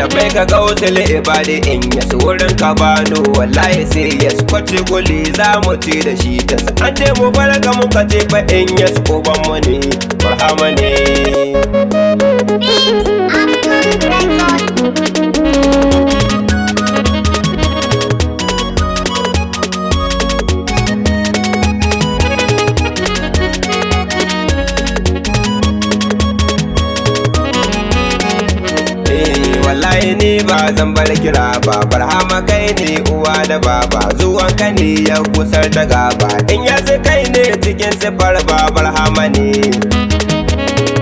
da bai ka gausul ibadi in yasu wurin ka bano wallahi sai yas kwace guli za mu ci da shi ta an ce mu barka muka ce fa in yas uban mu ne barhama ne. Wallahi ni ba zan bar kira ba barhama kai ne uwa da baba zuwan ka ne ya kusar da gaba in ya kai ne cikin sifar ba barhama ne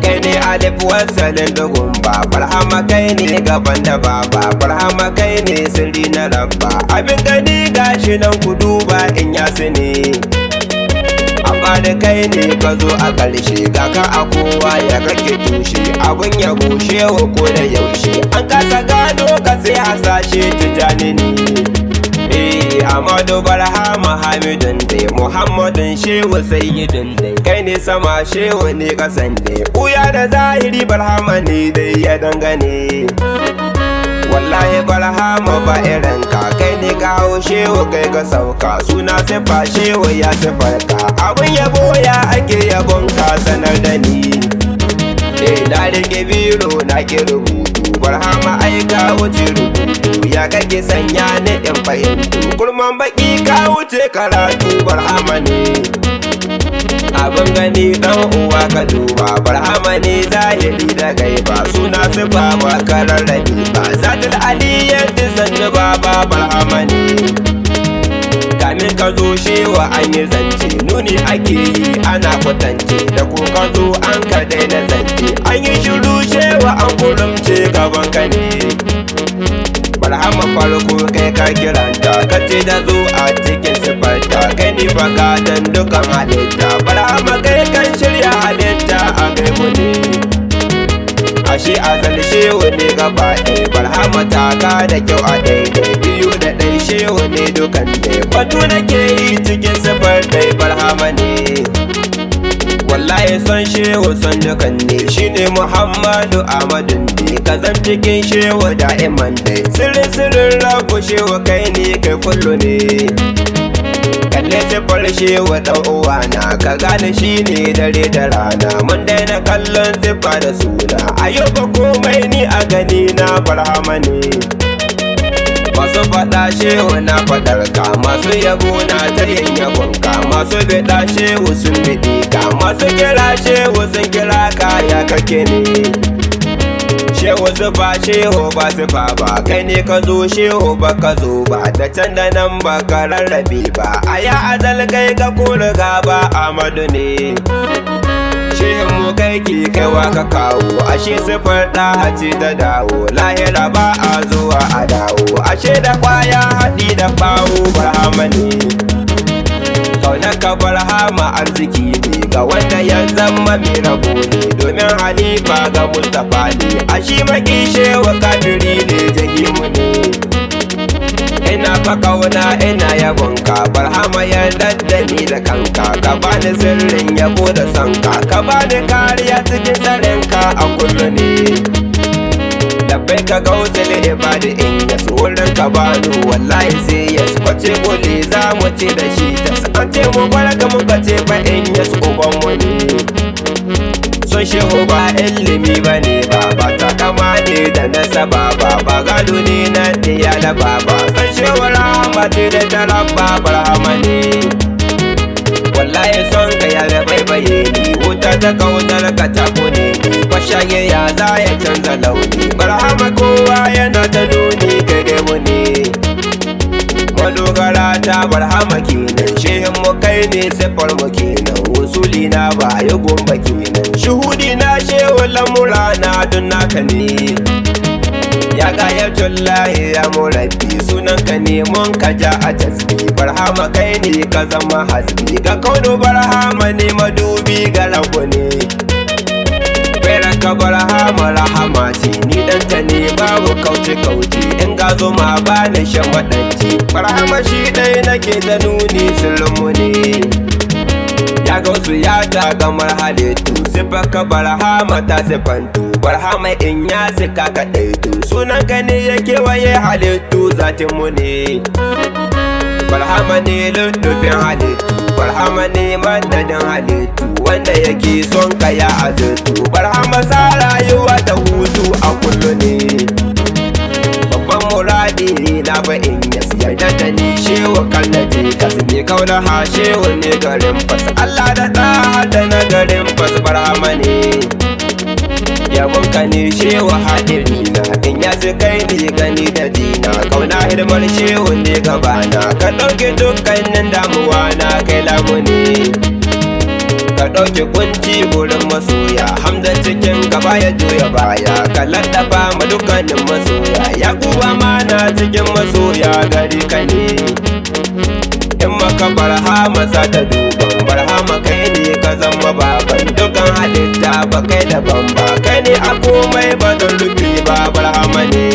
kai ne alif wasalin dogon ba barhama kai ne gaban da baba barhama kai ne sirri na rabba abin gani gashi nan ku duba in ya ne amma da kai ne ka zo a ƙarshe ga ka a kowa ya kake tushe abun ya bushe wa ko da yaushe an kasa gano ka sai hasashe tijani ne Amadu Barhama Hamidun dai Muhammadun Shehu Sayyidun dai kai ne sama Shehu ne kasan dai uya da zahiri Barhama ne dai ya dangane wallahi barhama ba irin ka kai ne ka hau shehu kai ka sauka suna sifa shehu ya sifarka abin yabo ya ake yabon ka sanar da ni na rike biro na ki rubutu barhama ai ka wuce rubutu ya kake sanya ni in fahimtu kurman baki ka wuce karatu barhama ne abin gani dan uwa ka duba barhama ne zahiri da gaiba suna sifa ba kararrabi ba zatul aliyyar sannu baba barhama ne kamin ka zo shewa an yi zance nuni ake yi ana kwatance da ko ka zo an ka daina zance an yi shiru shewa an kurumce gaban ka ne barhama farko kai ka kiranta ka ce da zo a cikin sifarta kai ni baka dan dukan halitta barhama kai kan shirya halitta a kai mu ne ashe azal shehu ne gaba ɗaya barhama taka da kyau a daidai biyu da ɗai shehu ne dukan ɗaya batu nake yi cikin sifar ɗai barhama ne wallahi son shehu son dukan ne shine Muhammadu Ahmadun ne ka zan cikin shehu da'iman dai sirrin rabu shehu kai ne kai kullu ne kalle sifar shehu ɗan uwana ka gane shine dare da rana mun daina kallon sifa da suna ayyuka komai ni a gani na barhama ne masu faɗa shehu na faɗar ka masu yabo na ta yin yabon ka masu biɗa shehu sun biɗi ka masu kira shehu sun kira ka ya kake ne shehu zuba shehu ba zuba ba kai ne ka zo shehu ba ka zo ba da can da nan ba ka rarrabe ba a ya azal kai ka ko riga ba Amadu ne shehin mu kai ki kaiwa ka kawo ashe sifar da ce ta dawo lahira ba a zuwa a dawo ashe da kwaya haɗi da bawo barhama ne kaunar ka barhama arziki ne ga wanda ya zama mai rabo ne domin halifa ga Mustapha ne ashe maki shewa kafiri ne jahimu ne ina fa kauna ina yabonka barhama yarda da ni da kanka ka bani sirrin yabo da sanka ka bani kariya cikin tsarinka a kullu ne labbai ka gausul ibadi in ya wurin ka bano wallahi sai ya kwace gole za mu ce da shi ta an ce mu barka muka ce fa in ya uban mu ne son shehu ba ilimi ba ne ba ta kama ne da nasaba ba gado ne na diya da baba son shehu rahama ce da tarabba barhama ne wallahi son ka ya da baibaye ni wuta ta kaunar ka ta kone ni kwashage ya za ya canza launi barhama kowa yana ta nuni gare mu ne madogara ta barhama kenan shehin mu kai ne sifar mu kenan wasuli na ba ya gomba kenan shuhudi na shehu lamura na don naka ne ya gayatullahi ya murabbi sunan ka ne mun ka ja a tasbi barhama kai ne ka zama hasbi ga kauno barhama ne madubi ga rabu ne ka barhama rahama ce ni danta ne babu kauce in ga zuma ba ni shan maɗanci barhama shi ɗai nake ta nuni sirrinmu ne ya gausu ya ta gamar halittu siffar ka barhama ta siffantu Barhama in ya sika kaɗaitu, sunan ka ne ya kewaye halittu, zatin mu ne. Barhama ne lullufin halittu, Barhama ne madadin halittu, wanda yake son ka ya azurtu. Barhama sa rayuwa ta hutu a kullu ne. Babban muradi na ba in ya yarda da ni, shewa kallace kasme kaula ha shewa ne garin fas. Allah da da na garin fas Barhama ne. Yabon ka ne shewa hadiri na, in ya kai ni gani da dina, kauna hidimar shewa ne gabana. Ka ɗauke dukkanin damuwa na kai lamuni, ka ɗauke kunci gurin masoya. Hamza cikin gaba ya juya baya, ka laddafa ma dukkanin masoya. Yakuba ma na cikin masoya gari ka ne. In maka Barhama sa ta duban, Barhama kai ne ka zama baban dukkan halitta, ba kai daban ba. Kai ne a komai ba don rufi ba, Barhama ne.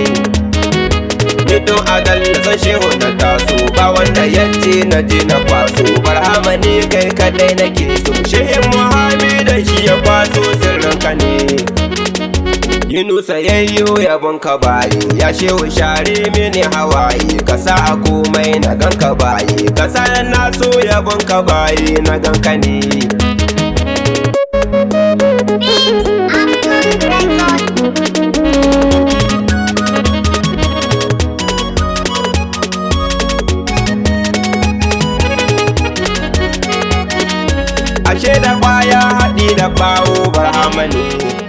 Nidon adal san shehu na taso, ba wanda yace na je na kwaso. Barhama ne kai kadai nake so, shehin Muhammadu shi ya kwaso sirrin ka ne. Yunusa yayyo yabon ka baye, ya shehu share mini hawaye. Ka sa a komai na gan ka baye, ka sa na so yabon ka baye na gan ka ne. Ashe da kwaya haɗi da bawo Barhama ne.